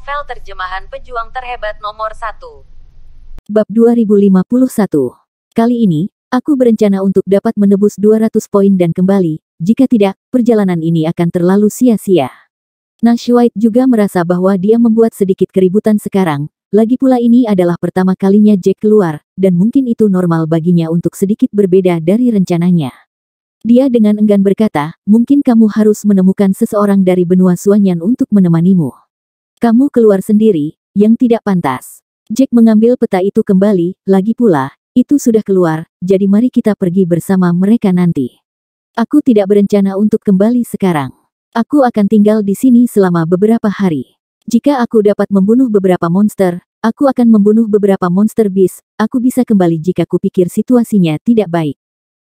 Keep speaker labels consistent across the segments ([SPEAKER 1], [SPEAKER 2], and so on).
[SPEAKER 1] novel terjemahan pejuang terhebat nomor 1.
[SPEAKER 2] Bab 2051. Kali ini, aku berencana untuk dapat menebus 200 poin dan kembali, jika tidak, perjalanan ini akan terlalu sia-sia. Nashwaite juga merasa bahwa dia membuat sedikit keributan sekarang, lagi pula ini adalah pertama kalinya Jack keluar, dan mungkin itu normal baginya untuk sedikit berbeda dari rencananya. Dia dengan enggan berkata, mungkin kamu harus menemukan seseorang dari benua Suanyan untuk menemanimu. Kamu keluar sendiri, yang tidak pantas. Jack mengambil peta itu kembali, lagi pula, itu sudah keluar, jadi mari kita pergi bersama mereka nanti. Aku tidak berencana untuk kembali sekarang. Aku akan tinggal di sini selama beberapa hari. Jika aku dapat membunuh beberapa monster, aku akan membunuh beberapa monster beast, aku bisa kembali jika kupikir situasinya tidak baik.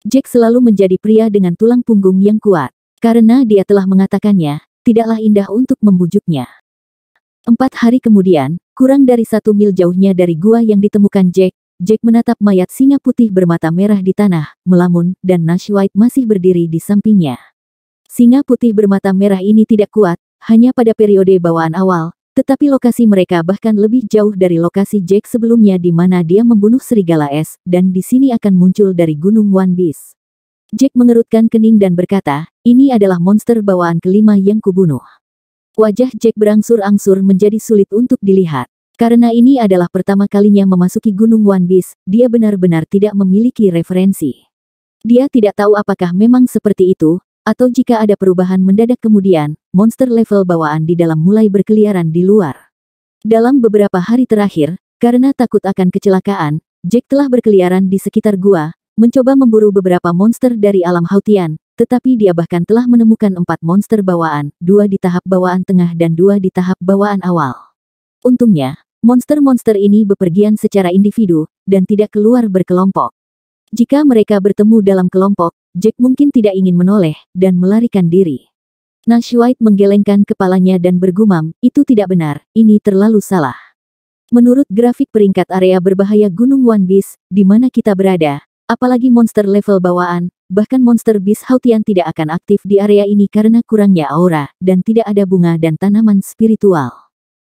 [SPEAKER 2] Jack selalu menjadi pria dengan tulang punggung yang kuat. Karena dia telah mengatakannya, tidaklah indah untuk membujuknya. 4 hari kemudian, kurang dari 1 mil jauhnya dari gua yang ditemukan Jack menatap mayat singa putih bermata merah di tanah, melamun, dan Nashwaite masih berdiri di sampingnya. Singa putih bermata merah ini tidak kuat, hanya pada periode bawaan awal, tetapi lokasi mereka bahkan lebih jauh dari lokasi Jack sebelumnya di mana dia membunuh serigala es, dan di sini akan muncul dari Gunung One Beast. Jack mengerutkan kening dan berkata, ini adalah monster bawaan kelima yang kubunuh. Wajah Jack berangsur-angsur menjadi sulit untuk dilihat. Karena ini adalah pertama kalinya memasuki Gunung One Beast, dia benar-benar tidak memiliki referensi. Dia tidak tahu apakah memang seperti itu, atau jika ada perubahan mendadak kemudian, monster level bawaan di dalam mulai berkeliaran di luar. Dalam beberapa hari terakhir, karena takut akan kecelakaan, Jack telah berkeliaran di sekitar gua, mencoba memburu beberapa monster dari alam Hautian, tetapi dia bahkan telah menemukan 4 monster bawaan, 2 di tahap bawaan tengah dan 2 di tahap bawaan awal. Untungnya, monster-monster ini bepergian secara individu, dan tidak keluar berkelompok. Jika mereka bertemu dalam kelompok, Jack mungkin tidak ingin menoleh, dan melarikan diri. Nashwaite menggelengkan kepalanya dan bergumam, itu tidak benar, ini terlalu salah. Menurut grafik peringkat area berbahaya Gunung One Beast, di mana kita berada, apalagi monster level bawaan, bahkan monster beast Hautian tidak akan aktif di area ini karena kurangnya aura, dan tidak ada bunga dan tanaman spiritual.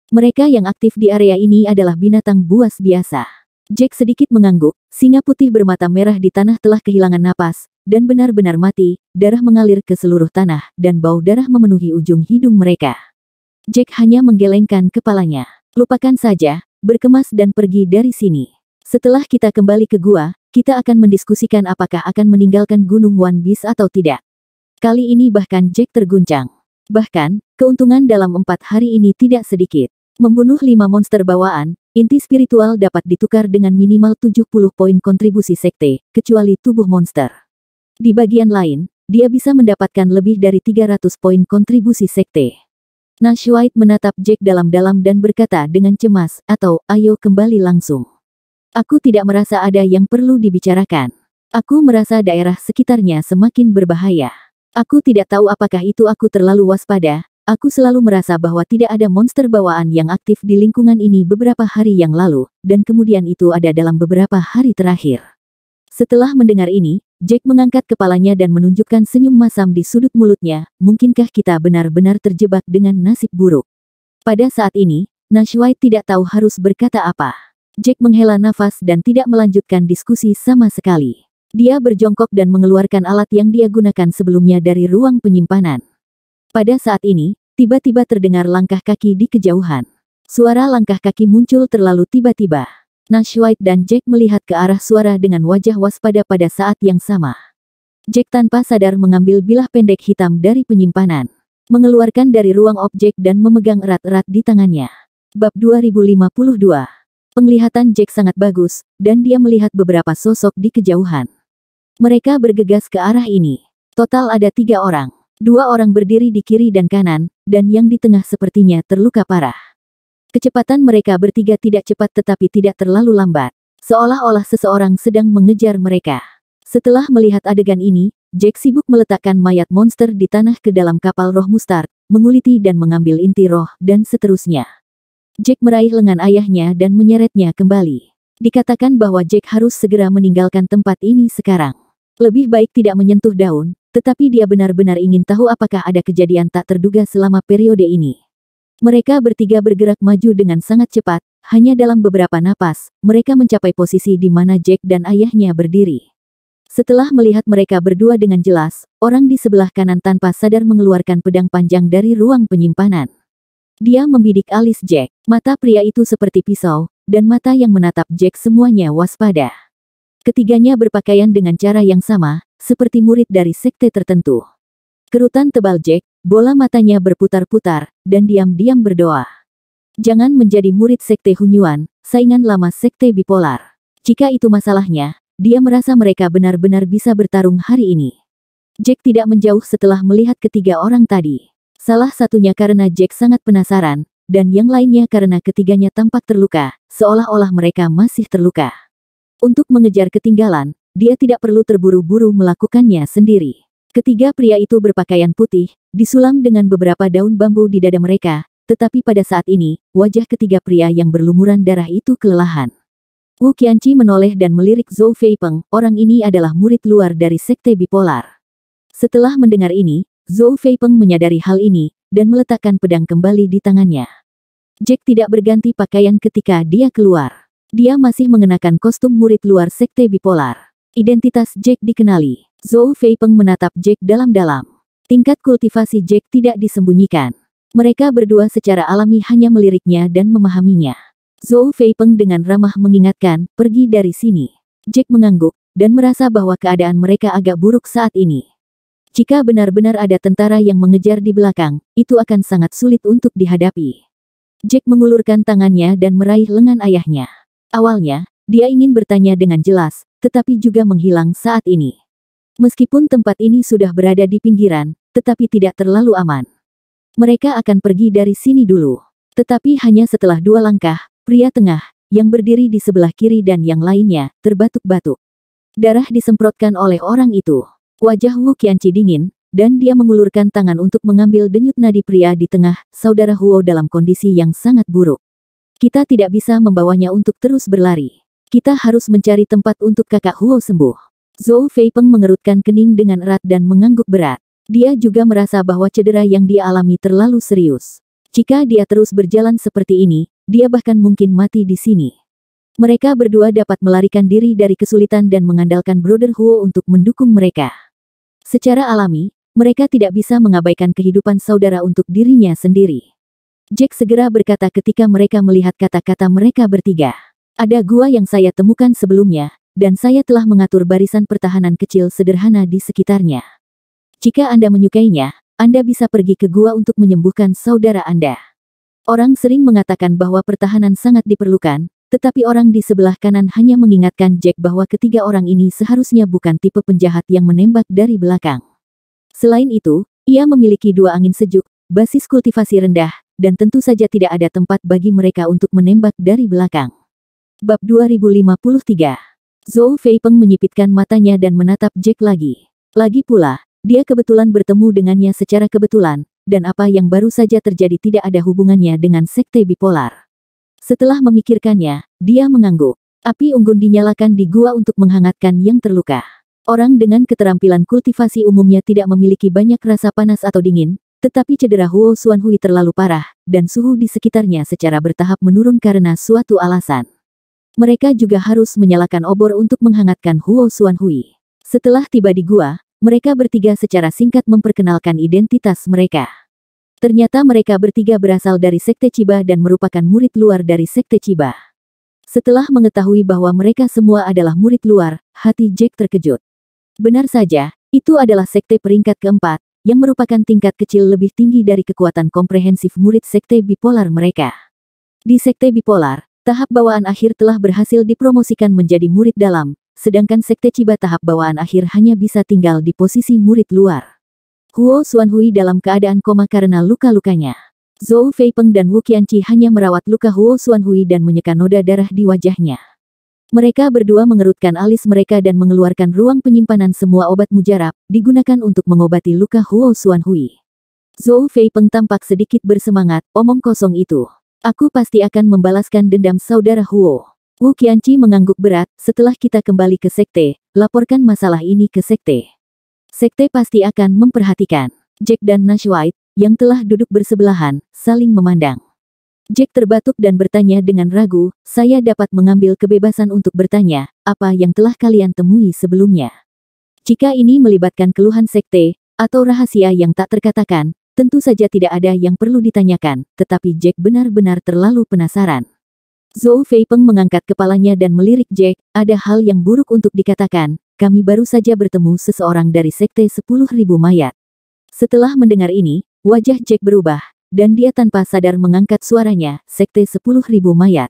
[SPEAKER 2] Mereka yang aktif di area ini adalah binatang buas biasa. Jack sedikit mengangguk, singa putih bermata merah di tanah telah kehilangan napas, dan benar-benar mati, darah mengalir ke seluruh tanah, dan bau darah memenuhi ujung hidung mereka. Jack hanya menggelengkan kepalanya. Lupakan saja, berkemas dan pergi dari sini. Setelah kita kembali ke gua, kita akan mendiskusikan apakah akan meninggalkan Gunung One Beast atau tidak. Kali ini bahkan Jack terguncang. Bahkan, keuntungan dalam 4 hari ini tidak sedikit. Membunuh 5 monster bawaan, inti spiritual dapat ditukar dengan minimal 70 poin kontribusi sekte, kecuali tubuh monster. Di bagian lain, dia bisa mendapatkan lebih dari 300 poin kontribusi sekte. Nashwaite menatap Jack dalam-dalam dan berkata dengan cemas, atau, ayo kembali langsung. Aku tidak merasa ada yang perlu dibicarakan. Aku merasa daerah sekitarnya semakin berbahaya. Aku tidak tahu apakah itu aku terlalu waspada. Aku selalu merasa bahwa tidak ada monster bawaan yang aktif di lingkungan ini beberapa hari yang lalu, dan kemudian itu ada dalam beberapa hari terakhir. Setelah mendengar ini, Jack mengangkat kepalanya dan menunjukkan senyum masam di sudut mulutnya, mungkinkah kita benar-benar terjebak dengan nasib buruk? Pada saat ini, Nashwaite tidak tahu harus berkata apa. Jack menghela nafas dan tidak melanjutkan diskusi sama sekali. Dia berjongkok dan mengeluarkan alat yang dia gunakan sebelumnya dari ruang penyimpanan. Pada saat ini, tiba-tiba terdengar langkah kaki di kejauhan. Suara langkah kaki muncul terlalu tiba-tiba. Nashwaite dan Jack melihat ke arah suara dengan wajah waspada pada saat yang sama. Jack tanpa sadar mengambil bilah pendek hitam dari penyimpanan. Mengeluarkan dari ruang objek dan memegang erat-erat di tangannya. Bab 2052. Penglihatan Jack sangat bagus, dan dia melihat beberapa sosok di kejauhan. Mereka bergegas ke arah ini. Total ada 3 orang. 2 orang berdiri di kiri dan kanan, dan yang di tengah sepertinya terluka parah. Kecepatan mereka bertiga tidak cepat tetapi tidak terlalu lambat. Seolah-olah seseorang sedang mengejar mereka. Setelah melihat adegan ini, Jack sibuk meletakkan mayat monster di tanah ke dalam kapal roh mustard, menguliti dan mengambil inti roh, dan seterusnya. Jack meraih lengan ayahnya dan menyeretnya kembali. Dikatakan bahwa Jack harus segera meninggalkan tempat ini sekarang. Lebih baik tidak menyentuh daun, tetapi dia benar-benar ingin tahu apakah ada kejadian tak terduga selama periode ini. Mereka bertiga bergerak maju dengan sangat cepat, hanya dalam beberapa napas, mereka mencapai posisi di mana Jack dan ayahnya berdiri. Setelah melihat mereka berdua dengan jelas, orang di sebelah kanan tanpa sadar mengeluarkan pedang panjang dari ruang penyimpanan. Dia membidik alis Jack. Mata pria itu seperti pisau, dan mata yang menatap Jack semuanya waspada. Ketiganya berpakaian dengan cara yang sama, seperti murid dari sekte tertentu. Kerutan tebal Jack, bola matanya berputar-putar, dan diam-diam berdoa. Jangan menjadi murid sekte Hunyuan, saingan lama sekte bipolar. Jika itu masalahnya, dia merasa mereka benar-benar bisa bertarung hari ini. Jack tidak menjauh setelah melihat ketiga orang tadi. Salah satunya karena Jack sangat penasaran, dan yang lainnya karena ketiganya tampak terluka, seolah-olah mereka masih terluka. Untuk mengejar ketinggalan, dia tidak perlu terburu-buru melakukannya sendiri. Ketiga pria itu berpakaian putih, disulam dengan beberapa daun bambu di dada mereka, tetapi pada saat ini, wajah ketiga pria yang berlumuran darah itu kelelahan. Wu Qianqi menoleh dan melirik Zhou Feipeng, orang ini adalah murid luar dari sekte bipolar. Setelah mendengar ini, Zhou Feipeng menyadari hal ini, dan meletakkan pedang kembali di tangannya. Jack tidak berganti pakaian ketika dia keluar. Dia masih mengenakan kostum murid luar sekte bipolar. Identitas Jack dikenali. Zhou Feipeng menatap Jack dalam-dalam. Tingkat kultivasi Jack tidak disembunyikan. Mereka berdua secara alami hanya meliriknya dan memahaminya. Zhou Feipeng dengan ramah mengingatkan, pergi dari sini. Jack mengangguk, dan merasa bahwa keadaan mereka agak buruk saat ini. Jika benar-benar ada tentara yang mengejar di belakang, itu akan sangat sulit untuk dihadapi. Jack mengulurkan tangannya dan meraih lengan ayahnya. Awalnya, dia ingin bertanya dengan jelas, tetapi juga menghilang saat ini. Meskipun tempat ini sudah berada di pinggiran, tetapi tidak terlalu aman. Mereka akan pergi dari sini dulu. Tetapi hanya setelah 2 langkah, pria tengah, yang berdiri di sebelah kiri dan yang lainnya, terbatuk-batuk. Darah disemprotkan oleh orang itu. Wajah Wu Qianqi dingin, dan dia mengulurkan tangan untuk mengambil denyut nadi pria di tengah, saudara Huo dalam kondisi yang sangat buruk. Kita tidak bisa membawanya untuk terus berlari. Kita harus mencari tempat untuk kakak Huo sembuh. Zhou Feipeng mengerutkan kening dengan erat dan mengangguk berat. Dia juga merasa bahwa cedera yang dia alami terlalu serius. Jika dia terus berjalan seperti ini, dia bahkan mungkin mati di sini. Mereka berdua dapat melarikan diri dari kesulitan dan mengandalkan Brother Huo untuk mendukung mereka. Secara alami, mereka tidak bisa mengabaikan kehidupan saudara untuk dirinya sendiri. Jack segera berkata ketika mereka melihat kata-kata mereka bertiga. Ada gua yang saya temukan sebelumnya, dan saya telah mengatur barisan pertahanan kecil sederhana di sekitarnya. Jika Anda menyukainya, Anda bisa pergi ke gua untuk menyembuhkan saudara Anda. Orang sering mengatakan bahwa pertahanan sangat diperlukan, tetapi orang di sebelah kanan hanya mengingatkan Jack bahwa ketiga orang ini seharusnya bukan tipe penjahat yang menembak dari belakang. Selain itu, ia memiliki 2 angin sejuk, basis kultivasi rendah, dan tentu saja tidak ada tempat bagi mereka untuk menembak dari belakang. Bab 2053. Zhou Feipeng menyipitkan matanya dan menatap Jack lagi. Lagi pula, dia kebetulan bertemu dengannya secara kebetulan, dan apa yang baru saja terjadi tidak ada hubungannya dengan sekte bipolar. Setelah memikirkannya, dia mengangguk. Api unggun dinyalakan di gua untuk menghangatkan yang terluka. Orang dengan keterampilan kultivasi umumnya tidak memiliki banyak rasa panas atau dingin, tetapi cedera Huo Xuanhui terlalu parah, dan suhu di sekitarnya secara bertahap menurun karena suatu alasan. Mereka juga harus menyalakan obor untuk menghangatkan Huo Xuanhui. Setelah tiba di gua, mereka bertiga secara singkat memperkenalkan identitas mereka. Ternyata mereka bertiga berasal dari sekte Chiba dan merupakan murid luar dari sekte Chiba. Setelah mengetahui bahwa mereka semua adalah murid luar, hati Jack terkejut. Benar saja, itu adalah sekte peringkat keempat, yang merupakan tingkat kecil lebih tinggi dari kekuatan komprehensif murid sekte bipolar mereka. Di sekte bipolar, tahap bawaan akhir telah berhasil dipromosikan menjadi murid dalam, sedangkan sekte Chiba tahap bawaan akhir hanya bisa tinggal di posisi murid luar. Huo Xuanhui dalam keadaan koma karena luka-lukanya. Zhou Feipeng dan Wu Qianqi hanya merawat luka Huo Xuanhui dan menyeka noda darah di wajahnya. Mereka berdua mengerutkan alis mereka dan mengeluarkan ruang penyimpanan semua obat mujarab, digunakan untuk mengobati luka Huo Xuanhui. Zhou Feipeng tampak sedikit bersemangat, omong kosong itu. Aku pasti akan membalaskan dendam saudara Huo. Wu Qianqi mengangguk berat, setelah kita kembali ke sekte, laporkan masalah ini ke sekte. Sekte pasti akan memperhatikan. Jack dan Nash White, yang telah duduk bersebelahan, saling memandang. Jack terbatuk dan bertanya dengan ragu, "Saya dapat mengambil kebebasan untuk bertanya, apa yang telah kalian temui sebelumnya? Jika ini melibatkan keluhan sekte, atau rahasia yang tak terkatakan, tentu saja tidak ada yang perlu ditanyakan," tetapi Jack benar-benar terlalu penasaran. Zhou Feipeng mengangkat kepalanya dan melirik Jack, "Ada hal yang buruk untuk dikatakan, kami baru saja bertemu seseorang dari Sekte 10.000 Mayat." Setelah mendengar ini, wajah Jack berubah, dan dia tanpa sadar mengangkat suaranya, "Sekte 10.000 Mayat.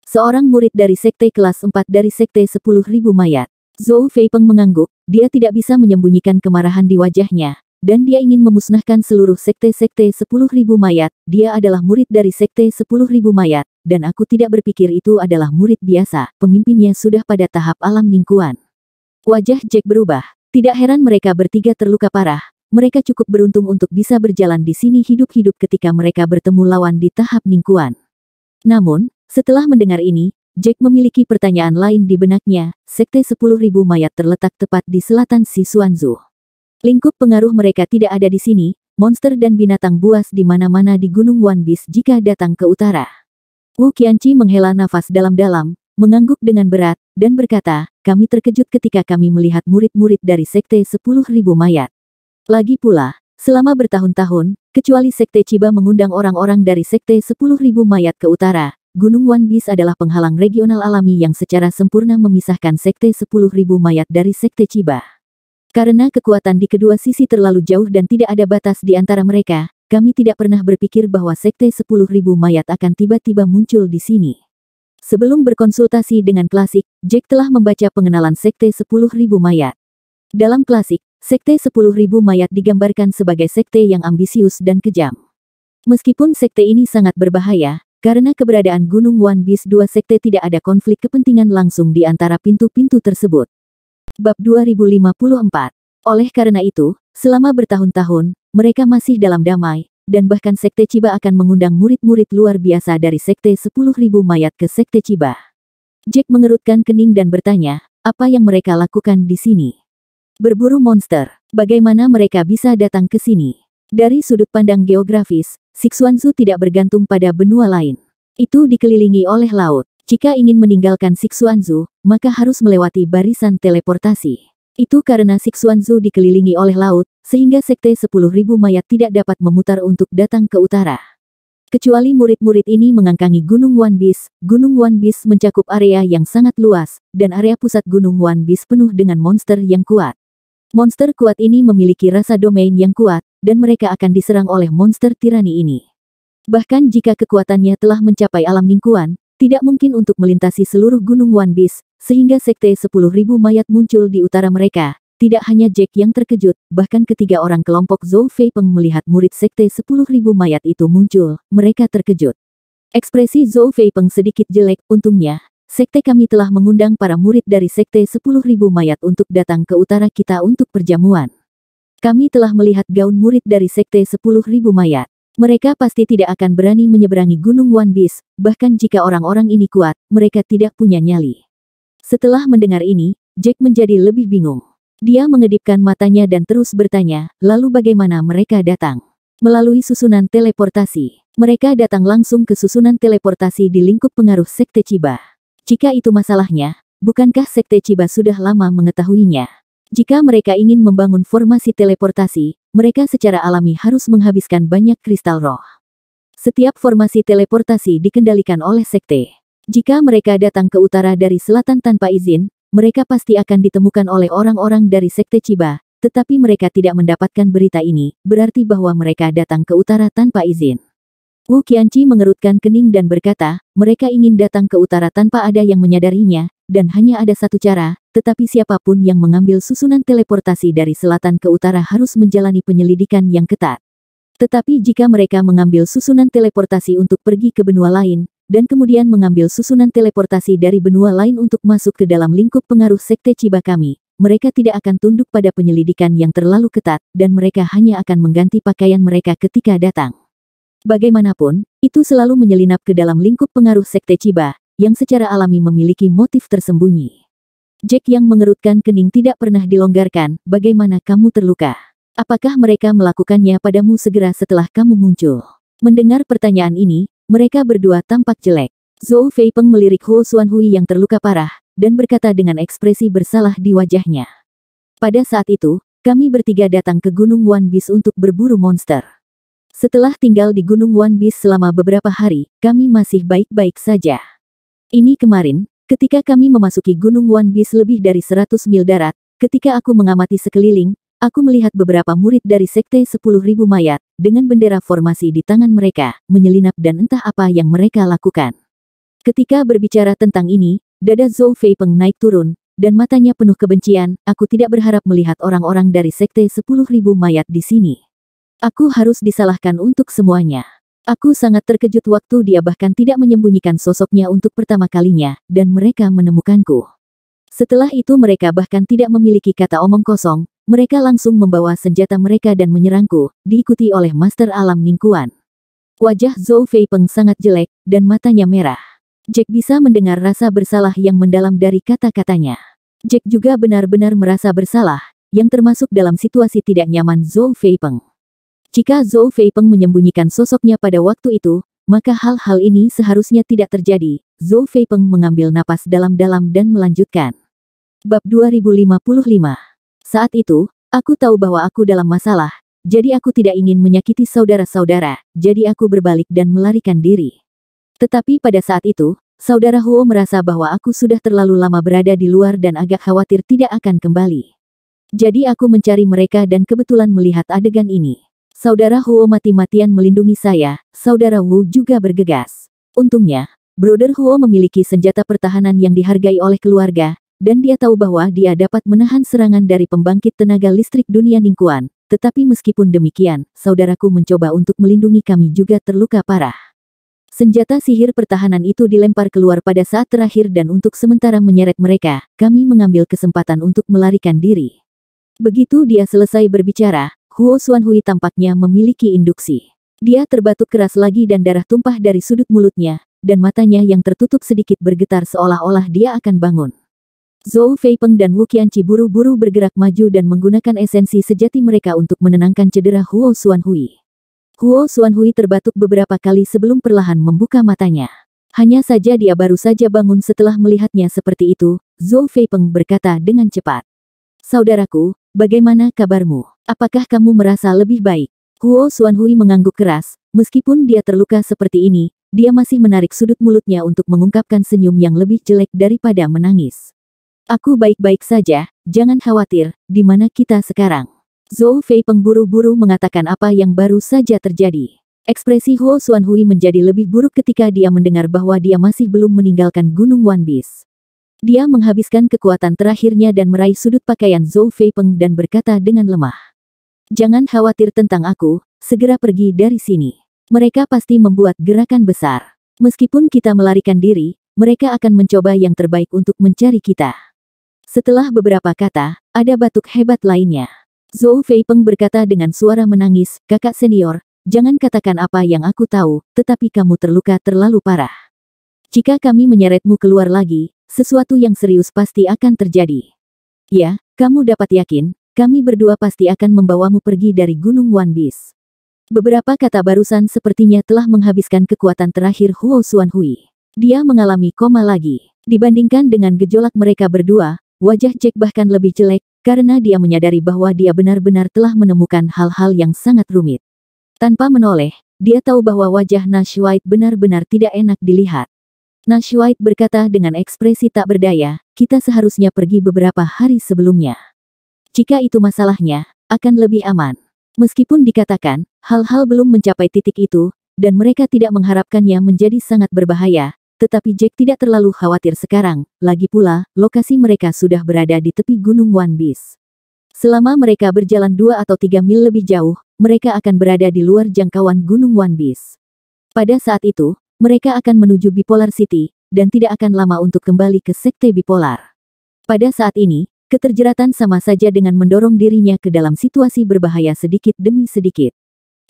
[SPEAKER 2] Seorang murid dari Sekte kelas 4 dari Sekte 10.000 Mayat." Zhou Feipeng mengangguk, dia tidak bisa menyembunyikan kemarahan di wajahnya, dan dia ingin memusnahkan seluruh sekte-sekte 10.000 mayat. "Dia adalah murid dari Sekte 10.000 Mayat, dan aku tidak berpikir itu adalah murid biasa, pemimpinnya sudah pada tahap alam lingkuan." Wajah Jack berubah, tidak heran mereka bertiga terluka parah. Mereka cukup beruntung untuk bisa berjalan di sini hidup-hidup ketika mereka bertemu lawan di tahap lingkuan. Namun, setelah mendengar ini, Jack memiliki pertanyaan lain di benaknya. Sekte 10.000 Mayat terletak tepat di selatan Sisuanzu. Lingkup pengaruh mereka tidak ada di sini, monster dan binatang buas di mana-mana di Gunung Wanbis jika datang ke utara. Wu Qianqi menghela nafas dalam-dalam, mengangguk dengan berat, dan berkata, "Kami terkejut ketika kami melihat murid-murid dari Sekte 10.000 Mayat. Lagi pula, selama bertahun-tahun, kecuali Sekte Chiba mengundang orang-orang dari Sekte 10.000 Mayat ke utara, Gunung Wanbis adalah penghalang regional alami yang secara sempurna memisahkan Sekte 10.000 Mayat dari Sekte Chiba. Karena kekuatan di kedua sisi terlalu jauh dan tidak ada batas di antara mereka, kami tidak pernah berpikir bahwa Sekte 10.000 Mayat akan tiba-tiba muncul di sini." Sebelum berkonsultasi dengan Klasik, Jack telah membaca pengenalan Sekte 10.000 Mayat. Dalam Klasik, Sekte 10.000 Mayat digambarkan sebagai sekte yang ambisius dan kejam. Meskipun sekte ini sangat berbahaya, karena keberadaan Gunung Wanbis, dua sekte tidak ada konflik kepentingan langsung di antara pintu-pintu tersebut. Bab 2054. Oleh karena itu, selama bertahun-tahun, mereka masih dalam damai, dan bahkan Sekte Chiba akan mengundang murid-murid luar biasa dari Sekte 10.000 Mayat ke Sekte Chiba. Jack mengerutkan kening dan bertanya, apa yang mereka lakukan di sini? Berburu monster. Bagaimana mereka bisa datang ke sini? Dari sudut pandang geografis, Sixuanzu tidak bergantung pada benua lain. Itu dikelilingi oleh laut. Jika ingin meninggalkan Sixuanzu, maka harus melewati barisan teleportasi. Itu karena Sixuanzu dikelilingi oleh laut, sehingga Sekte 10.000 Mayat tidak dapat memutar untuk datang ke utara. Kecuali murid-murid ini mengangkangi Gunung Wanbis. Gunung Wanbis mencakup area yang sangat luas, dan area pusat Gunung Wanbis penuh dengan monster yang kuat. Monster kuat ini memiliki rasa domain yang kuat, dan mereka akan diserang oleh monster tirani ini. Bahkan jika kekuatannya telah mencapai alam lingkuan, tidak mungkin untuk melintasi seluruh Gunung Wanbis, sehingga Sekte 10.000 Mayat muncul di utara mereka. Tidak hanya Jack yang terkejut, bahkan ketiga orang kelompok Zhou Feipeng melihat murid Sekte 10.000 Mayat itu muncul, mereka terkejut. Ekspresi Zhou Feipeng sedikit jelek. "Untungnya, sekte kami telah mengundang para murid dari Sekte 10.000 Mayat untuk datang ke utara kita untuk perjamuan. Kami telah melihat gaun murid dari Sekte 10.000 Mayat. Mereka pasti tidak akan berani menyeberangi Gunung Wanbis, bahkan jika orang-orang ini kuat, mereka tidak punya nyali." Setelah mendengar ini, Jack menjadi lebih bingung. Dia mengedipkan matanya dan terus bertanya, lalu bagaimana mereka datang? Melalui susunan teleportasi. Mereka datang langsung ke susunan teleportasi di lingkup pengaruh Sekte Chiba. Jika itu masalahnya, bukankah Sekte Chiba sudah lama mengetahuinya? Jika mereka ingin membangun formasi teleportasi, mereka secara alami harus menghabiskan banyak kristal roh. Setiap formasi teleportasi dikendalikan oleh sekte. Jika mereka datang ke utara dari selatan tanpa izin, mereka pasti akan ditemukan oleh orang-orang dari Sekte Chiba, tetapi mereka tidak mendapatkan berita ini, berarti bahwa mereka datang ke utara tanpa izin. Wu Qianqi mengerutkan kening dan berkata, mereka ingin datang ke utara tanpa ada yang menyadarinya, dan hanya ada satu cara, tetapi siapapun yang mengambil susunan teleportasi dari selatan ke utara harus menjalani penyelidikan yang ketat. Tetapi jika mereka mengambil susunan teleportasi untuk pergi ke benua lain, dan kemudian mengambil susunan teleportasi dari benua lain untuk masuk ke dalam lingkup pengaruh Sekte Chiba kami, mereka tidak akan tunduk pada penyelidikan yang terlalu ketat, dan mereka hanya akan mengganti pakaian mereka ketika datang. Bagaimanapun, itu selalu menyelinap ke dalam lingkup pengaruh Sekte Chiba, yang secara alami memiliki motif tersembunyi. Jack yang mengerutkan kening tidak pernah dilonggarkan, bagaimana kamu terluka? Apakah mereka melakukannya padamu segera setelah kamu muncul? Mendengar pertanyaan ini, mereka berdua tampak jelek. Zhou Feipeng melirik Huo Xuanhui yang terluka parah, dan berkata dengan ekspresi bersalah di wajahnya. Pada saat itu, kami bertiga datang ke Gunung Wanbis untuk berburu monster. Setelah tinggal di Gunung Wanbis selama beberapa hari, kami masih baik-baik saja. Ini kemarin, ketika kami memasuki Gunung Wanbis lebih dari 100 mil darat, ketika aku mengamati sekeliling, aku melihat beberapa murid dari Sekte 10.000 Mayat, dengan bendera formasi di tangan mereka, menyelinap dan entah apa yang mereka lakukan. Ketika berbicara tentang ini, dada Zhou Feipeng naik turun, dan matanya penuh kebencian. Aku tidak berharap melihat orang-orang dari Sekte 10.000 Mayat di sini. Aku harus disalahkan untuk semuanya. Aku sangat terkejut waktu dia bahkan tidak menyembunyikan sosoknya untuk pertama kalinya, dan mereka menemukanku. Setelah itu mereka bahkan tidak memiliki kata omong kosong, mereka langsung membawa senjata mereka dan menyerangku, diikuti oleh Master Alam Ningkuan. Wajah Zhou Feipeng sangat jelek, dan matanya merah. Jack bisa mendengar rasa bersalah yang mendalam dari kata-katanya. Jack juga benar-benar merasa bersalah, yang termasuk dalam situasi tidak nyaman Zhou Feipeng. Jika Zhou Feipeng menyembunyikan sosoknya pada waktu itu, maka hal-hal ini seharusnya tidak terjadi. Zhou Feipeng mengambil napas dalam-dalam dan melanjutkan. Bab 2055. Saat itu, aku tahu bahwa aku dalam masalah, jadi aku tidak ingin menyakiti saudara-saudara, jadi aku berbalik dan melarikan diri. Tetapi pada saat itu, saudara Huo merasa bahwa aku sudah terlalu lama berada di luar dan agak khawatir tidak akan kembali. Jadi aku mencari mereka dan kebetulan melihat adegan ini. Saudara Huo mati-matian melindungi saya, saudara Wu juga bergegas. Untungnya, Brother Huo memiliki senjata pertahanan yang dihargai oleh keluarga, dan dia tahu bahwa dia dapat menahan serangan dari pembangkit tenaga listrik dunia Ningkuan. Tetapi meskipun demikian, saudaraku mencoba untuk melindungi kami juga terluka parah. Senjata sihir pertahanan itu dilempar keluar pada saat terakhir dan untuk sementara menyeret mereka, kami mengambil kesempatan untuk melarikan diri. Begitu dia selesai berbicara, Huo Xuanhui tampaknya memiliki induksi. Dia terbatuk keras lagi dan darah tumpah dari sudut mulutnya, dan matanya yang tertutup sedikit bergetar seolah-olah dia akan bangun. Zhou Feipeng dan Wu Qianqi buru-buru bergerak maju dan menggunakan esensi sejati mereka untuk menenangkan cedera Huo Xuanhui. Huo Xuanhui terbatuk beberapa kali sebelum perlahan membuka matanya. Hanya saja dia baru saja bangun setelah melihatnya seperti itu, Zhou Feipeng berkata dengan cepat. Saudaraku, bagaimana kabarmu? Apakah kamu merasa lebih baik? Huo Xuanhui mengangguk keras, meskipun dia terluka seperti ini, dia masih menarik sudut mulutnya untuk mengungkapkan senyum yang lebih jelek daripada menangis. Aku baik-baik saja, jangan khawatir, di mana kita sekarang? Zhou Feipeng buru-buru mengatakan apa yang baru saja terjadi. Ekspresi Huo Xuanhui menjadi lebih buruk ketika dia mendengar bahwa dia masih belum meninggalkan Gunung Wanbis. Dia menghabiskan kekuatan terakhirnya dan meraih sudut pakaian Zhou Feipeng dan berkata dengan lemah. Jangan khawatir tentang aku, segera pergi dari sini. Mereka pasti membuat gerakan besar. Meskipun kita melarikan diri, mereka akan mencoba yang terbaik untuk mencari kita. Setelah beberapa kata, ada batuk hebat lainnya. Zhou Feipeng berkata dengan suara menangis, kakak senior, jangan katakan apa yang aku tahu, tetapi kamu terluka terlalu parah. Jika kami menyeretmu keluar lagi, sesuatu yang serius pasti akan terjadi. Ya, kamu dapat yakin, kami berdua pasti akan membawamu pergi dari Gunung Wanbis. Beberapa kata barusan sepertinya telah menghabiskan kekuatan terakhir Huo Xuanhui. Dia mengalami koma lagi. Dibandingkan dengan gejolak mereka berdua, wajah Jack bahkan lebih jelek, karena dia menyadari bahwa dia benar-benar telah menemukan hal-hal yang sangat rumit. Tanpa menoleh, dia tahu bahwa wajah Nash White benar-benar tidak enak dilihat. Nash White berkata dengan ekspresi tak berdaya, kita seharusnya pergi beberapa hari sebelumnya. Jika itu masalahnya, akan lebih aman. Meskipun dikatakan, hal-hal belum mencapai titik itu, dan mereka tidak mengharapkannya menjadi sangat berbahaya, tetapi Jack tidak terlalu khawatir sekarang, lagi pula, lokasi mereka sudah berada di tepi Gunung Wanbis. Selama mereka berjalan 2 atau 3 mil lebih jauh, mereka akan berada di luar jangkauan Gunung Wanbis. Pada saat itu, mereka akan menuju Bipolar City, dan tidak akan lama untuk kembali ke Sekte Bipolar. Pada saat ini, keterjeratan sama saja dengan mendorong dirinya ke dalam situasi berbahaya sedikit demi sedikit.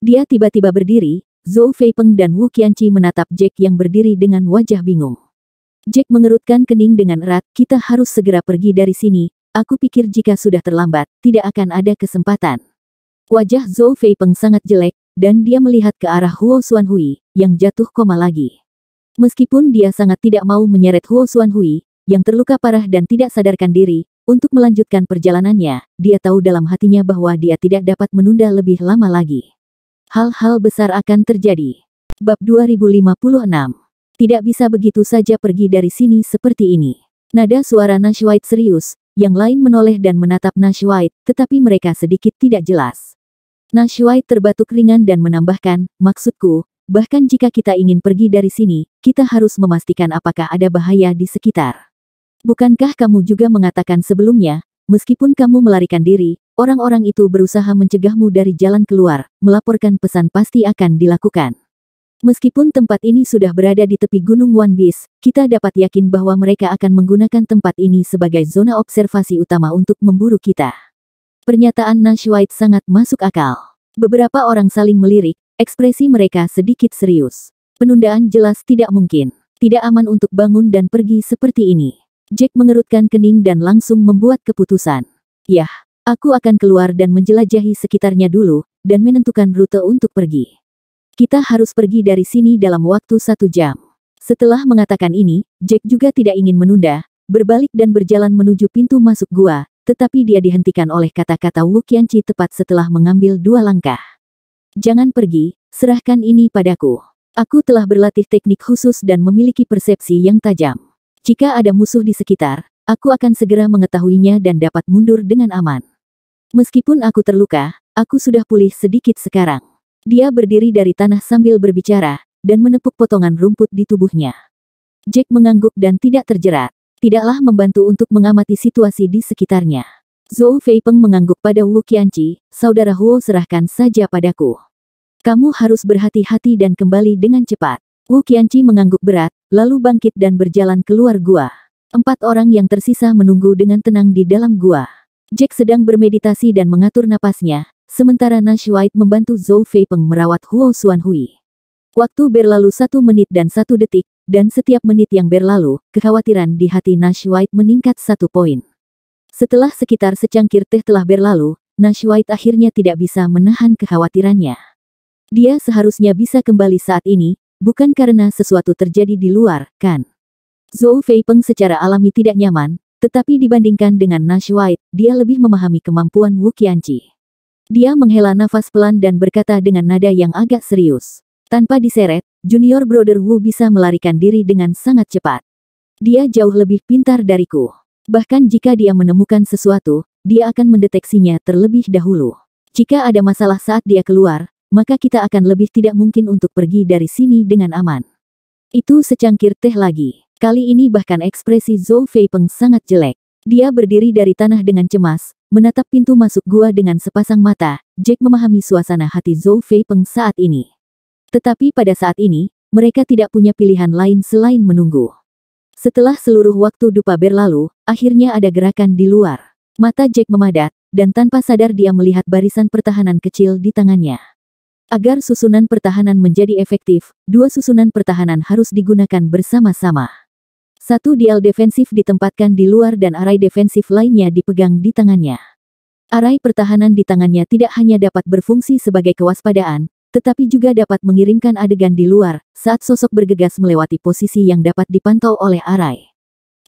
[SPEAKER 2] Dia tiba-tiba berdiri, Zhou Feipeng dan Wu Qianqi menatap Jack yang berdiri dengan wajah bingung. Jack mengerutkan kening dengan erat, kita harus segera pergi dari sini, aku pikir jika sudah terlambat, tidak akan ada kesempatan. Wajah Zhou Feipeng sangat jelek, dan dia melihat ke arah Huo Xuanhui, yang jatuh koma lagi. Meskipun dia sangat tidak mau menyeret Huo Xuanhui, yang terluka parah dan tidak sadarkan diri, untuk melanjutkan perjalanannya, dia tahu dalam hatinya bahwa dia tidak dapat menunda lebih lama lagi. Hal-hal besar akan terjadi. Bab 2056. Tidak bisa begitu saja pergi dari sini seperti ini. Nada suara Nashwaite serius, yang lain menoleh dan menatap Nashwaite, tetapi mereka sedikit tidak jelas. Nashwaite terbatuk ringan dan menambahkan, maksudku, bahkan jika kita ingin pergi dari sini, kita harus memastikan apakah ada bahaya di sekitar. Bukankah kamu juga mengatakan sebelumnya, meskipun kamu melarikan diri, orang-orang itu berusaha mencegahmu dari jalan keluar, melaporkan pesan pasti akan dilakukan. Meskipun tempat ini sudah berada di tepi Gunung One Piece, kita dapat yakin bahwa mereka akan menggunakan tempat ini sebagai zona observasi utama untuk memburu kita. Pernyataan Nashwaite sangat masuk akal. Beberapa orang saling melirik, ekspresi mereka sedikit serius. Penundaan jelas tidak mungkin. Tidak aman untuk bangun dan pergi seperti ini. Jack mengerutkan kening dan langsung membuat keputusan. Yah, aku akan keluar dan menjelajahi sekitarnya dulu, dan menentukan rute untuk pergi. Kita harus pergi dari sini dalam waktu 1 jam. Setelah mengatakan ini, Jack juga tidak ingin menunda, berbalik dan berjalan menuju pintu masuk gua, tetapi dia dihentikan oleh kata-kata Wu Qianqi tepat setelah mengambil 2 langkah. Jangan pergi, serahkan ini padaku. Aku telah berlatih teknik khusus dan memiliki persepsi yang tajam. Jika ada musuh di sekitar, aku akan segera mengetahuinya dan dapat mundur dengan aman. Meskipun aku terluka, aku sudah pulih sedikit sekarang. Dia berdiri dari tanah sambil berbicara, dan menepuk potongan rumput di tubuhnya. Jack mengangguk dan tidak terjerat. Tidaklah membantu untuk mengamati situasi di sekitarnya. Zhou Feipeng mengangguk pada Wu Qianqi, saudara Huo serahkan saja padaku. Kamu harus berhati-hati dan kembali dengan cepat. Wu Qianqi mengangguk berat, lalu bangkit dan berjalan keluar gua. 4 orang yang tersisa menunggu dengan tenang di dalam gua. Jack sedang bermeditasi dan mengatur napasnya, sementara Nashwaite membantu Zhou Feipeng merawat Huo Xuanhui. Waktu berlalu 1 menit dan 1 detik, dan setiap menit yang berlalu, kekhawatiran di hati Nashwaite meningkat 1 poin. Setelah sekitar secangkir teh telah berlalu, Nashwaite akhirnya tidak bisa menahan kekhawatirannya. Dia seharusnya bisa kembali saat ini, bukan karena sesuatu terjadi di luar, kan? Zhou Feipeng secara alami tidak nyaman, tetapi dibandingkan dengan Nashwaite, dia lebih memahami kemampuan Wu Qianqi. Dia menghela nafas pelan dan berkata dengan nada yang agak serius. Tanpa diseret, Junior Brother Wu bisa melarikan diri dengan sangat cepat. Dia jauh lebih pintar dariku. Bahkan jika dia menemukan sesuatu, dia akan mendeteksinya terlebih dahulu. Jika ada masalah saat dia keluar, maka kita akan lebih tidak mungkin untuk pergi dari sini dengan aman. Itu secangkir teh lagi. Kali ini bahkan ekspresi Zhou Feipeng sangat jelek. Dia berdiri dari tanah dengan cemas, menatap pintu masuk gua dengan sepasang mata. Jack memahami suasana hati Zhou Feipeng saat ini. Tetapi pada saat ini, mereka tidak punya pilihan lain selain menunggu. Setelah seluruh waktu dupa berlalu, akhirnya ada gerakan di luar. Mata Jack memadat, dan tanpa sadar dia melihat barisan pertahanan kecil di tangannya. Agar susunan pertahanan menjadi efektif, 2 susunan pertahanan harus digunakan bersama-sama. 1 dial defensif ditempatkan di luar dan arai defensif lainnya dipegang di tangannya. Arai pertahanan di tangannya tidak hanya dapat berfungsi sebagai kewaspadaan, tetapi juga dapat mengirimkan adegan di luar, saat sosok bergegas melewati posisi yang dapat dipantau oleh arai.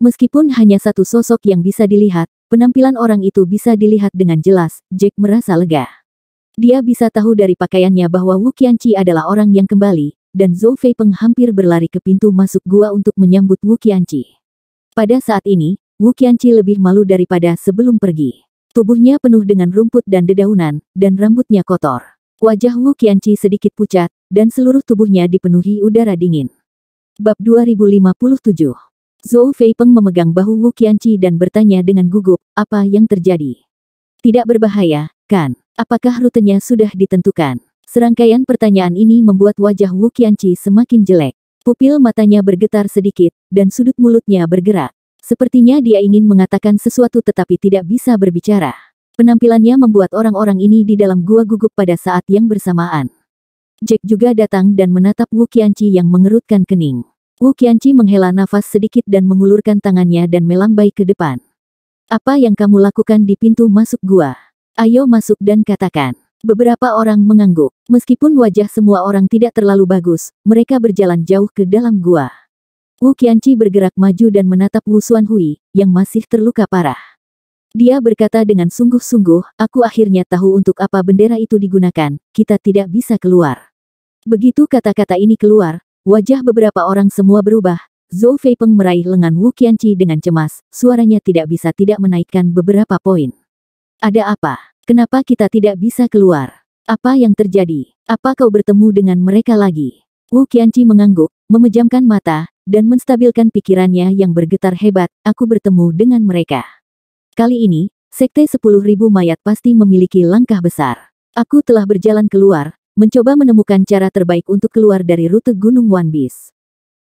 [SPEAKER 2] Meskipun hanya 1 sosok yang bisa dilihat, penampilan orang itu bisa dilihat dengan jelas, Jack merasa lega. Dia bisa tahu dari pakaiannya bahwa Wu Qianqi adalah orang yang kembali, dan Zhou Feipeng hampir berlari ke pintu masuk gua untuk menyambut Wu Qianqi. Pada saat ini, Wu Qianqi lebih malu daripada sebelum pergi. Tubuhnya penuh dengan rumput dan dedaunan, dan rambutnya kotor. Wajah Wu Qianqi sedikit pucat, dan seluruh tubuhnya dipenuhi udara dingin. Bab 2057. Zhou Feipeng memegang bahu Wu Qianqi dan bertanya dengan gugup, apa yang terjadi? Tidak berbahaya, kan? Apakah rutenya sudah ditentukan? Serangkaian pertanyaan ini membuat wajah Wu Qianqi semakin jelek. Pupil matanya bergetar sedikit, dan sudut mulutnya bergerak. Sepertinya dia ingin mengatakan sesuatu tetapi tidak bisa berbicara. Penampilannya membuat orang-orang ini di dalam gua gugup pada saat yang bersamaan. Jack juga datang dan menatap Wu Qianqi yang mengerutkan kening. Wu Qianqi menghela nafas sedikit dan mengulurkan tangannya dan melambai ke depan. Apa yang kamu lakukan di pintu masuk gua? Ayo masuk dan katakan. Beberapa orang mengangguk. Meskipun wajah semua orang tidak terlalu bagus, mereka berjalan jauh ke dalam gua. Wu Qianqi bergerak maju dan menatap Wu Xuanhui, yang masih terluka parah. Dia berkata dengan sungguh-sungguh, aku akhirnya tahu untuk apa bendera itu digunakan, kita tidak bisa keluar. Begitu kata-kata ini keluar, wajah beberapa orang semua berubah. Zhou Feipeng meraih lengan Wu Qianqi dengan cemas, suaranya tidak bisa tidak menaikkan beberapa poin. Ada apa? Kenapa kita tidak bisa keluar? Apa yang terjadi? Apa kau bertemu dengan mereka lagi? Wu Qianqi mengangguk, memejamkan mata, dan menstabilkan pikirannya yang bergetar hebat, aku bertemu dengan mereka. Kali ini, Sekte 10.000 mayat pasti memiliki langkah besar. Aku telah berjalan keluar, mencoba menemukan cara terbaik untuk keluar dari rute Gunung Wanbis.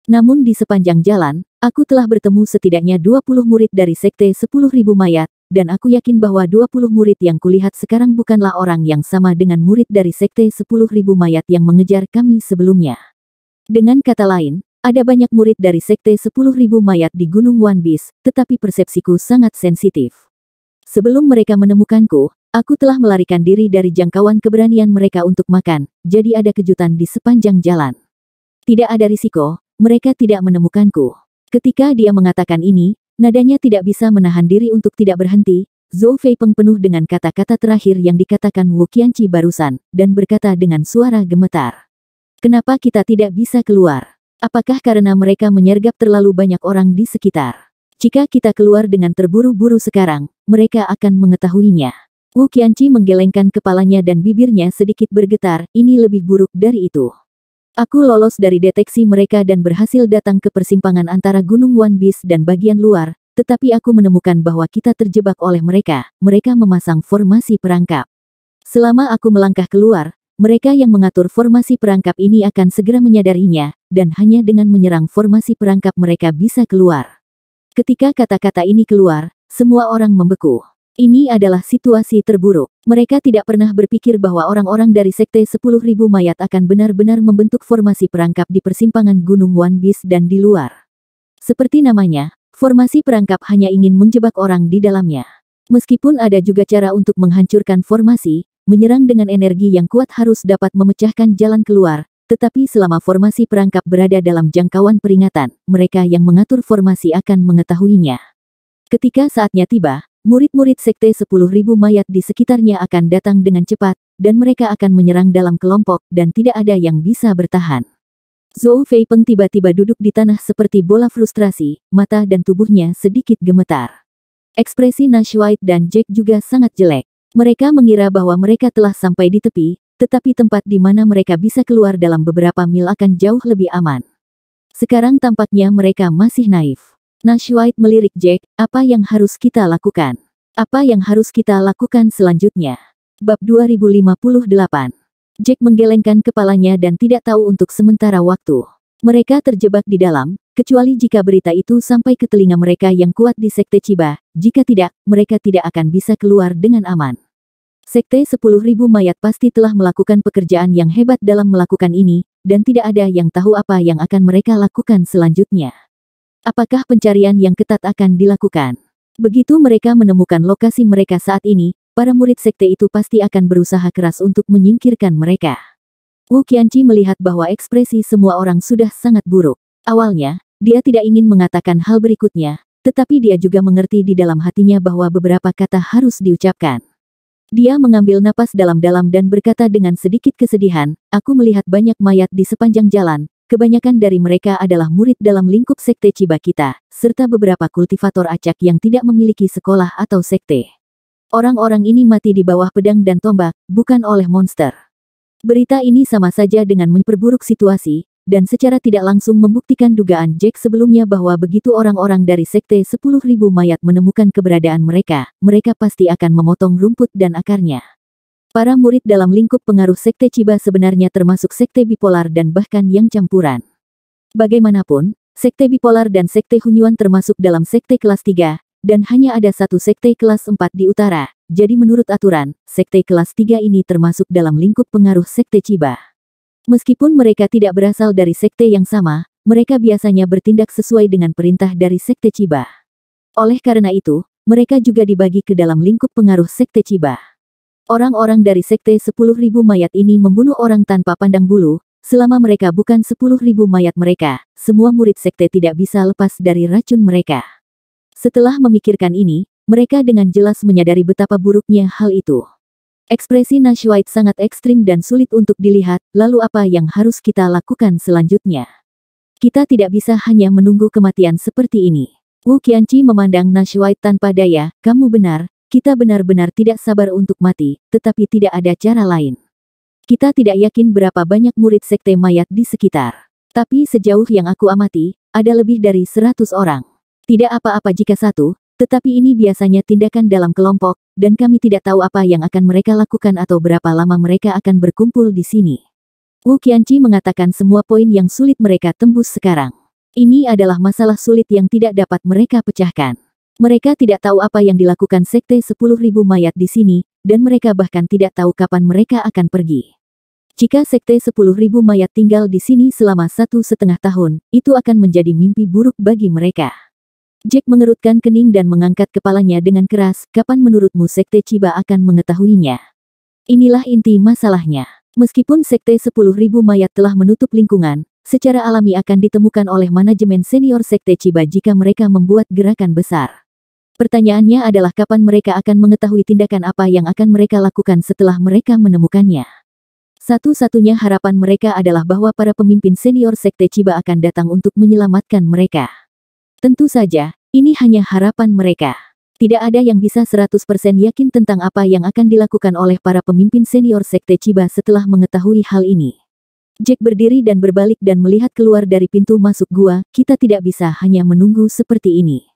[SPEAKER 2] Namun di sepanjang jalan, aku telah bertemu setidaknya 20 murid dari Sekte 10.000 mayat, dan aku yakin bahwa 20 murid yang kulihat sekarang bukanlah orang yang sama dengan murid dari Sekte 10.000 mayat yang mengejar kami sebelumnya. Dengan kata lain, ada banyak murid dari Sekte 10.000 mayat di Gunung Wanbis, tetapi persepsiku sangat sensitif. Sebelum mereka menemukanku, aku telah melarikan diri dari jangkauan keberanian mereka untuk makan, jadi ada kejutan di sepanjang jalan. Tidak ada risiko, mereka tidak menemukanku. Ketika dia mengatakan ini, nadanya tidak bisa menahan diri untuk tidak berhenti. Zhou Feipeng penuh dengan kata-kata terakhir yang dikatakan Wu Qianqi barusan, dan berkata dengan suara gemetar. Kenapa kita tidak bisa keluar? Apakah karena mereka menyergap terlalu banyak orang di sekitar? Jika kita keluar dengan terburu-buru sekarang, mereka akan mengetahuinya. Wu Qianqi menggelengkan kepalanya dan bibirnya sedikit bergetar, ini lebih buruk dari itu. Aku lolos dari deteksi mereka dan berhasil datang ke persimpangan antara Gunung Wanbis dan bagian luar, tetapi aku menemukan bahwa kita terjebak oleh mereka. Mereka memasang formasi perangkap. Selama aku melangkah keluar, mereka yang mengatur formasi perangkap ini akan segera menyadarinya, dan hanya dengan menyerang formasi perangkap mereka bisa keluar. Ketika kata-kata ini keluar, semua orang membeku. Ini adalah situasi terburuk. Mereka tidak pernah berpikir bahwa orang-orang dari Sekte 10.000 mayat akan benar-benar membentuk formasi perangkap di persimpangan Gunung Wanbis dan di luar. Seperti namanya, formasi perangkap hanya ingin menjebak orang di dalamnya. Meskipun ada juga cara untuk menghancurkan formasi, menyerang dengan energi yang kuat harus dapat memecahkan jalan keluar, tetapi selama formasi perangkap berada dalam jangkauan peringatan, mereka yang mengatur formasi akan mengetahuinya. Ketika saatnya tiba, murid-murid Sekte 10.000 mayat di sekitarnya akan datang dengan cepat, dan mereka akan menyerang dalam kelompok, dan tidak ada yang bisa bertahan. Zhou Feipeng tiba-tiba duduk di tanah seperti bola frustrasi, mata dan tubuhnya sedikit gemetar. Ekspresi Nashwait dan Jack juga sangat jelek. Mereka mengira bahwa mereka telah sampai di tepi, tetapi tempat di mana mereka bisa keluar dalam beberapa mil akan jauh lebih aman. Sekarang tampaknya mereka masih naif. Nashwait melirik Jack, apa yang harus kita lakukan? Apa yang harus kita lakukan selanjutnya? Bab 2058. Jack menggelengkan kepalanya dan tidak tahu untuk sementara waktu. Mereka terjebak di dalam, kecuali jika berita itu sampai ke telinga mereka yang kuat di Sekte Chiba, jika tidak, mereka tidak akan bisa keluar dengan aman. Sekte 10.000 mayat pasti telah melakukan pekerjaan yang hebat dalam melakukan ini, dan tidak ada yang tahu apa yang akan mereka lakukan selanjutnya. Apakah pencarian yang ketat akan dilakukan? Begitu mereka menemukan lokasi mereka saat ini, para murid sekte itu pasti akan berusaha keras untuk menyingkirkan mereka. Wu Qianqi melihat bahwa ekspresi semua orang sudah sangat buruk. Awalnya, dia tidak ingin mengatakan hal berikutnya, tetapi dia juga mengerti di dalam hatinya bahwa beberapa kata harus diucapkan. Dia mengambil napas dalam-dalam dan berkata dengan sedikit kesedihan, aku melihat banyak mayat di sepanjang jalan. Kebanyakan dari mereka adalah murid dalam lingkup sekte Chiba kita, serta beberapa kultivator acak yang tidak memiliki sekolah atau sekte. Orang-orang ini mati di bawah pedang dan tombak, bukan oleh monster. Berita ini sama saja dengan memperburuk situasi, dan secara tidak langsung membuktikan dugaan Jack sebelumnya bahwa begitu orang-orang dari sekte 10.000 mayat menemukan keberadaan mereka, mereka pasti akan memotong rumput dan akarnya. Para murid dalam lingkup pengaruh sekte Chiba sebenarnya termasuk sekte bipolar dan bahkan yang campuran. Bagaimanapun, sekte bipolar dan sekte Hunyuan termasuk dalam sekte kelas 3, dan hanya ada satu sekte kelas 4 di utara, jadi menurut aturan, sekte kelas 3 ini termasuk dalam lingkup pengaruh sekte Chiba. Meskipun mereka tidak berasal dari sekte yang sama, mereka biasanya bertindak sesuai dengan perintah dari sekte Chiba. Oleh karena itu, mereka juga dibagi ke dalam lingkup pengaruh sekte Chiba. Orang-orang dari Sekte 10.000 mayat ini membunuh orang tanpa pandang bulu, selama mereka bukan 10.000 mayat mereka, semua murid Sekte tidak bisa lepas dari racun mereka. Setelah memikirkan ini, mereka dengan jelas menyadari betapa buruknya hal itu. Ekspresi Nashwaite sangat ekstrim dan sulit untuk dilihat, lalu apa yang harus kita lakukan selanjutnya? Kita tidak bisa hanya menunggu kematian seperti ini. Wu Qianqi memandang Nashwaite tanpa daya, kamu benar. Kita benar-benar tidak sabar untuk mati, tetapi tidak ada cara lain. Kita tidak yakin berapa banyak murid sekte mayat di sekitar. Tapi sejauh yang aku amati, ada lebih dari 100 orang. Tidak apa-apa jika satu, tetapi ini biasanya tindakan dalam kelompok, dan kami tidak tahu apa yang akan mereka lakukan atau berapa lama mereka akan berkumpul di sini. Wu Qianqi mengatakan semua poin yang sulit mereka tembus sekarang. Ini adalah masalah sulit yang tidak dapat mereka pecahkan. Mereka tidak tahu apa yang dilakukan Sekte 10.000 mayat di sini, dan mereka bahkan tidak tahu kapan mereka akan pergi. Jika Sekte 10.000 mayat tinggal di sini selama 1,5 tahun, itu akan menjadi mimpi buruk bagi mereka. Jack mengerutkan kening dan mengangkat kepalanya dengan keras, kapan menurutmu Sekte Chiba akan mengetahuinya? Inilah inti masalahnya. Meskipun Sekte 10.000 mayat telah menutup lingkungan, secara alami akan ditemukan oleh manajemen senior Sekte Chiba jika mereka membuat gerakan besar. Pertanyaannya adalah kapan mereka akan mengetahui tindakan apa yang akan mereka lakukan setelah mereka menemukannya. Satu-satunya harapan mereka adalah bahwa para pemimpin senior Sekte Chiba akan datang untuk menyelamatkan mereka. Tentu saja, ini hanya harapan mereka. Tidak ada yang bisa 100% yakin tentang apa yang akan dilakukan oleh para pemimpin senior Sekte Chiba setelah mengetahui hal ini. Jack berdiri dan berbalik dan melihat keluar dari pintu masuk gua, kita tidak bisa hanya menunggu seperti ini.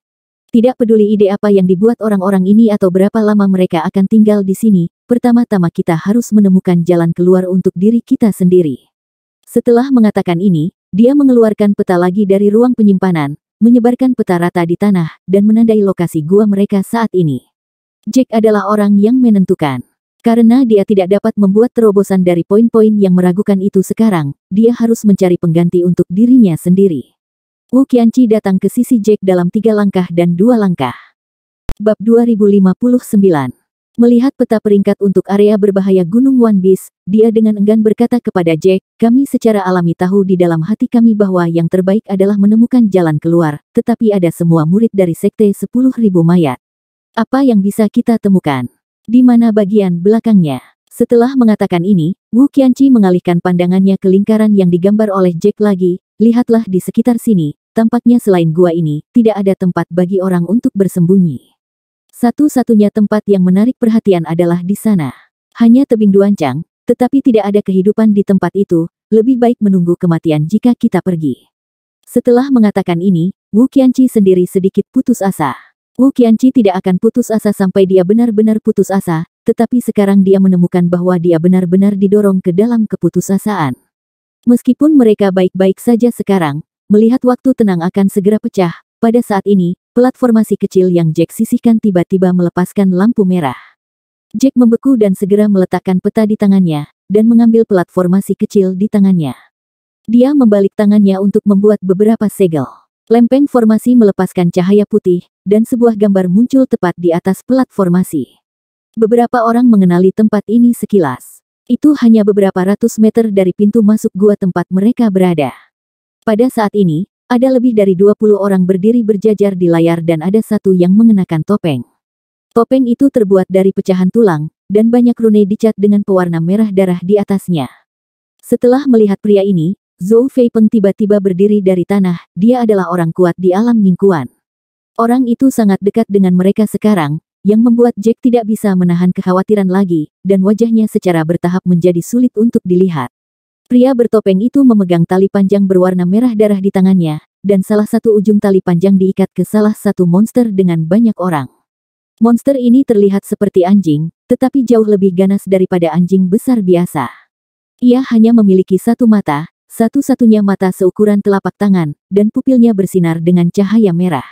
[SPEAKER 2] Tidak peduli ide apa yang dibuat orang-orang ini atau berapa lama mereka akan tinggal di sini, pertama-tama kita harus menemukan jalan keluar untuk diri kita sendiri. Setelah mengatakan ini, dia mengeluarkan peta lagi dari ruang penyimpanan, menyebarkan peta rata di tanah, dan menandai lokasi gua mereka saat ini. Jack adalah orang yang menentukan. Karena dia tidak dapat membuat terobosan dari poin-poin yang meragukan itu sekarang, dia harus mencari pengganti untuk dirinya sendiri. Wu Qianqi datang ke sisi Jack dalam 3 langkah dan 2 langkah. Bab 2059. Melihat peta peringkat untuk area berbahaya Gunung One Piece, dia dengan enggan berkata kepada Jack, kami secara alami tahu di dalam hati kami bahwa yang terbaik adalah menemukan jalan keluar, tetapi ada semua murid dari Sekte 10.000 mayat. Apa yang bisa kita temukan? Di mana bagian belakangnya? Setelah mengatakan ini, Wu Qianqi mengalihkan pandangannya ke lingkaran yang digambar oleh Jack lagi, lihatlah di sekitar sini, tampaknya selain gua ini, tidak ada tempat bagi orang untuk bersembunyi. Satu-satunya tempat yang menarik perhatian adalah di sana. Hanya tebing duancang, tetapi tidak ada kehidupan di tempat itu, lebih baik menunggu kematian jika kita pergi. Setelah mengatakan ini, Wu Qianqi sendiri sedikit putus asa. Wu Qianqi tidak akan putus asa sampai dia benar-benar putus asa, tetapi sekarang dia menemukan bahwa dia benar-benar didorong ke dalam keputusasaan. Meskipun mereka baik-baik saja sekarang, melihat waktu tenang akan segera pecah, pada saat ini, platformasi kecil yang Jack sisihkan tiba-tiba melepaskan lampu merah. Jack membeku dan segera meletakkan peta di tangannya, dan mengambil platformasi kecil di tangannya. Dia membalik tangannya untuk membuat beberapa segel. Lempeng formasi melepaskan cahaya putih, dan sebuah gambar muncul tepat di atas platformasi. Beberapa orang mengenali tempat ini sekilas. Itu hanya beberapa ratus meter dari pintu masuk gua tempat mereka berada. Pada saat ini, ada lebih dari 20 orang berdiri berjajar di layar dan ada satu yang mengenakan topeng. Topeng itu terbuat dari pecahan tulang, dan banyak rune dicat dengan pewarna merah darah di atasnya. Setelah melihat pria ini, Zhou Feipeng tiba-tiba berdiri dari tanah, dia adalah orang kuat di alam Ningguan. Orang itu sangat dekat dengan mereka sekarang, yang membuat Jack tidak bisa menahan kekhawatiran lagi, dan wajahnya secara bertahap menjadi sulit untuk dilihat. Pria bertopeng itu memegang tali panjang berwarna merah darah di tangannya, dan salah satu ujung tali panjang diikat ke salah satu monster dengan banyak orang. Monster ini terlihat seperti anjing, tetapi jauh lebih ganas daripada anjing besar biasa. Ia hanya memiliki satu mata, satu-satunya mata seukuran telapak tangan, dan pupilnya bersinar dengan cahaya merah.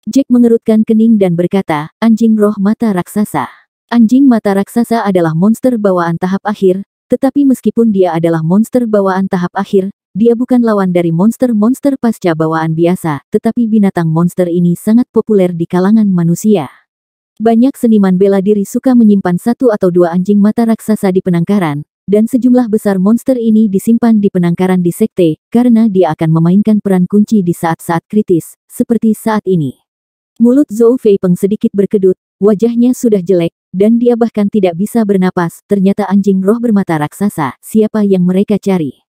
[SPEAKER 2] Jack mengerutkan kening dan berkata, anjing roh mata raksasa. Anjing mata raksasa adalah monster bawaan tahap akhir, tetapi meskipun dia adalah monster bawaan tahap akhir, dia bukan lawan dari monster-monster pasca bawaan biasa, tetapi binatang monster ini sangat populer di kalangan manusia. Banyak seniman bela diri suka menyimpan satu atau dua anjing mata raksasa di penangkaran, dan sejumlah besar monster ini disimpan di penangkaran di sekte, karena dia akan memainkan peran kunci di saat-saat kritis, seperti saat ini. Mulut Zhou Feipeng sedikit berkedut, wajahnya sudah jelek, dan dia bahkan tidak bisa bernapas. Ternyata anjing roh bermata raksasa, siapa yang mereka cari?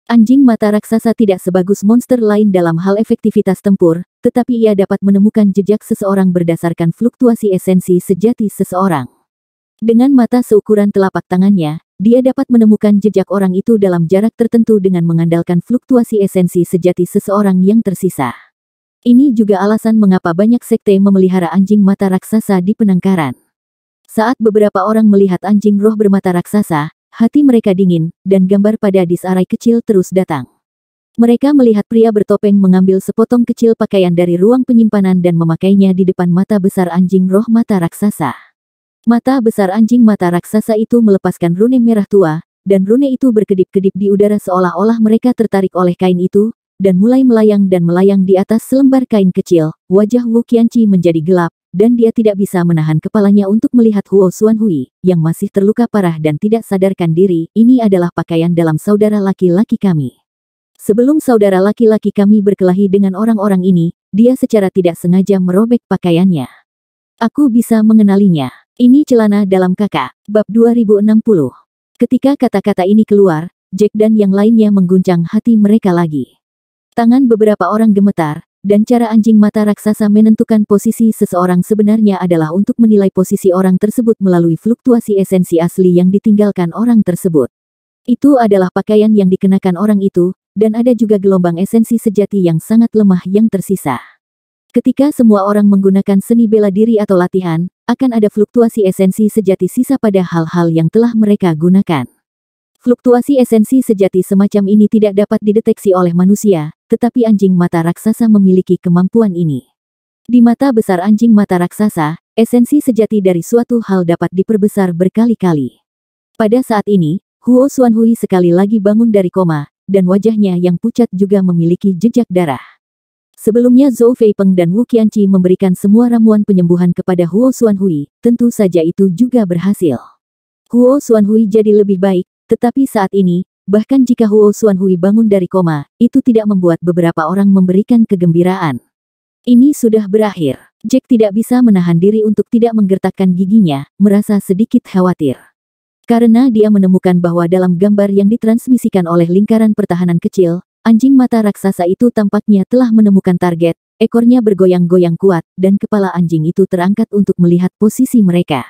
[SPEAKER 2] Anjing mata raksasa tidak sebagus monster lain dalam hal efektivitas tempur, tetapi ia dapat menemukan jejak seseorang berdasarkan fluktuasi esensi sejati seseorang. Dengan mata seukuran telapak tangannya, dia dapat menemukan jejak orang itu dalam jarak tertentu dengan mengandalkan fluktuasi esensi sejati seseorang yang tersisa. Ini juga alasan mengapa banyak sekte memelihara anjing mata raksasa di penangkaran. Saat beberapa orang melihat anjing roh bermata raksasa, hati mereka dingin, dan gambar pada disarai kecil terus datang. Mereka melihat pria bertopeng mengambil sepotong kecil pakaian dari ruang penyimpanan dan memakainya di depan mata besar anjing roh mata raksasa. Mata besar anjing mata raksasa itu melepaskan rune merah tua, dan rune itu berkedip-kedip di udara seolah-olah mereka tertarik oleh kain itu, dan mulai melayang di atas selembar kain kecil. Wajah Wu Qianqi menjadi gelap, dan dia tidak bisa menahan kepalanya untuk melihat Huo Xuanhui, yang masih terluka parah dan tidak sadarkan diri. Ini adalah pakaian dalam saudara laki-laki kami. Sebelum saudara laki-laki kami berkelahi dengan orang-orang ini, dia secara tidak sengaja merobek pakaiannya. Aku bisa mengenalinya. Ini celana dalam kakak. Bab 2060. Ketika kata-kata ini keluar, Jack dan yang lainnya mengguncang hati mereka lagi. Tangan beberapa orang gemetar, dan cara anjing mata raksasa menentukan posisi seseorang sebenarnya adalah untuk menilai posisi orang tersebut melalui fluktuasi esensi asli yang ditinggalkan orang tersebut. Itu adalah pakaian yang dikenakan orang itu, dan ada juga gelombang esensi sejati yang sangat lemah yang tersisa. Ketika semua orang menggunakan seni bela diri atau latihan, akan ada fluktuasi esensi sejati sisa pada hal-hal yang telah mereka gunakan. Fluktuasi esensi sejati semacam ini tidak dapat dideteksi oleh manusia, tetapi anjing mata raksasa memiliki kemampuan ini. Di mata besar anjing mata raksasa, esensi sejati dari suatu hal dapat diperbesar berkali-kali. Pada saat ini, Huo Xuanhui sekali lagi bangun dari koma, dan wajahnya yang pucat juga memiliki jejak darah. Sebelumnya Zhou Feipeng dan Wu Qianqi memberikan semua ramuan penyembuhan kepada Huo Xuanhui, tentu saja itu juga berhasil. Huo Xuanhui jadi lebih baik, tetapi saat ini, bahkan jika Huo Xuanhui bangun dari koma, itu tidak membuat beberapa orang memberikan kegembiraan. Ini sudah berakhir. Jack tidak bisa menahan diri untuk tidak menggertakkan giginya, merasa sedikit khawatir. Karena dia menemukan bahwa dalam gambar yang ditransmisikan oleh lingkaran pertahanan kecil, anjing mata raksasa itu tampaknya telah menemukan target, ekornya bergoyang-goyang kuat, dan kepala anjing itu terangkat untuk melihat posisi mereka.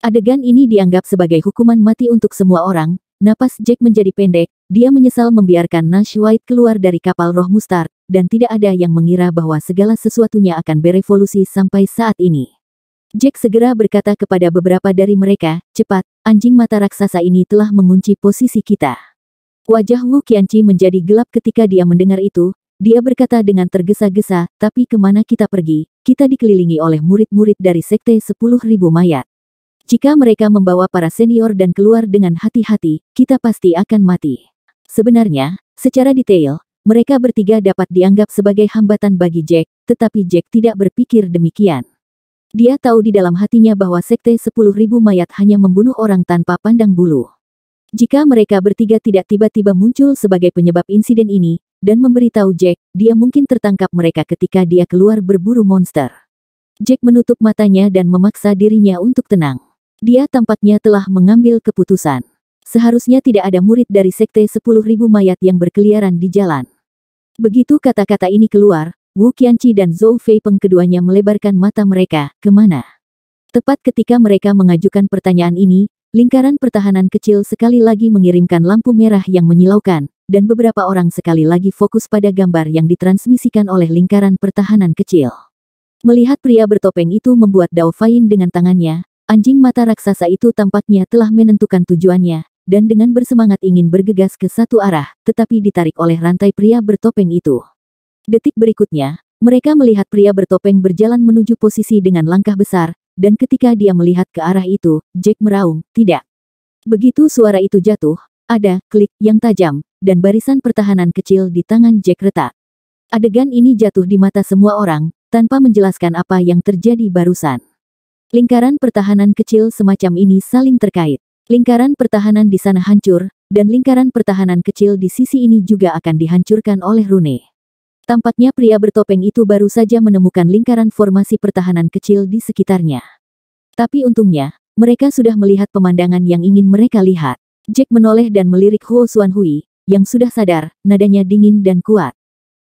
[SPEAKER 2] Adegan ini dianggap sebagai hukuman mati untuk semua orang. Napas Jack menjadi pendek, dia menyesal membiarkan Nash White keluar dari kapal roh mustard, dan tidak ada yang mengira bahwa segala sesuatunya akan berevolusi sampai saat ini. Jack segera berkata kepada beberapa dari mereka, cepat, anjing mata raksasa ini telah mengunci posisi kita. Wajah Wu Qianqi menjadi gelap ketika dia mendengar itu, dia berkata dengan tergesa-gesa, tapi kemana kita pergi? Kita dikelilingi oleh murid-murid dari sekte 10.000 mayat. Jika mereka membawa para senior dan keluar dengan hati-hati, kita pasti akan mati. Sebenarnya, secara detail, mereka bertiga dapat dianggap sebagai hambatan bagi Jack, tetapi Jack tidak berpikir demikian. Dia tahu di dalam hatinya bahwa sekte 10.000 mayat hanya membunuh orang tanpa pandang bulu. Jika mereka bertiga tidak tiba-tiba muncul sebagai penyebab insiden ini, dan memberitahu Jack, dia mungkin tertangkap mereka ketika dia keluar berburu monster. Jack menutup matanya dan memaksa dirinya untuk tenang. Dia tampaknya telah mengambil keputusan. Seharusnya tidak ada murid dari sekte 10.000 mayat yang berkeliaran di jalan. Begitu kata-kata ini keluar, Wu Qianqi dan Zhou Feipeng keduanya melebarkan mata mereka, kemana? Tepat ketika mereka mengajukan pertanyaan ini, lingkaran pertahanan kecil sekali lagi mengirimkan lampu merah yang menyilaukan, dan beberapa orang sekali lagi fokus pada gambar yang ditransmisikan oleh lingkaran pertahanan kecil. Melihat pria bertopeng itu membuat Dao Fain dengan tangannya, anjing mata raksasa itu tampaknya telah menentukan tujuannya, dan dengan bersemangat ingin bergegas ke satu arah, tetapi ditarik oleh rantai pria bertopeng itu. Detik berikutnya, mereka melihat pria bertopeng berjalan menuju posisi dengan langkah besar, dan ketika dia melihat ke arah itu, Jack meraung, tidak. Begitu suara itu jatuh, ada klik yang tajam, dan barisan pertahanan kecil di tangan Jack retak. Adegan ini jatuh di mata semua orang, tanpa menjelaskan apa yang terjadi barusan. Lingkaran pertahanan kecil semacam ini saling terkait. Lingkaran pertahanan di sana hancur, dan lingkaran pertahanan kecil di sisi ini juga akan dihancurkan oleh rune. Tampaknya pria bertopeng itu baru saja menemukan lingkaran formasi pertahanan kecil di sekitarnya. Tapi untungnya, mereka sudah melihat pemandangan yang ingin mereka lihat. Jack menoleh dan melirik Huo Xuanhui, yang sudah sadar, nadanya dingin dan kuat.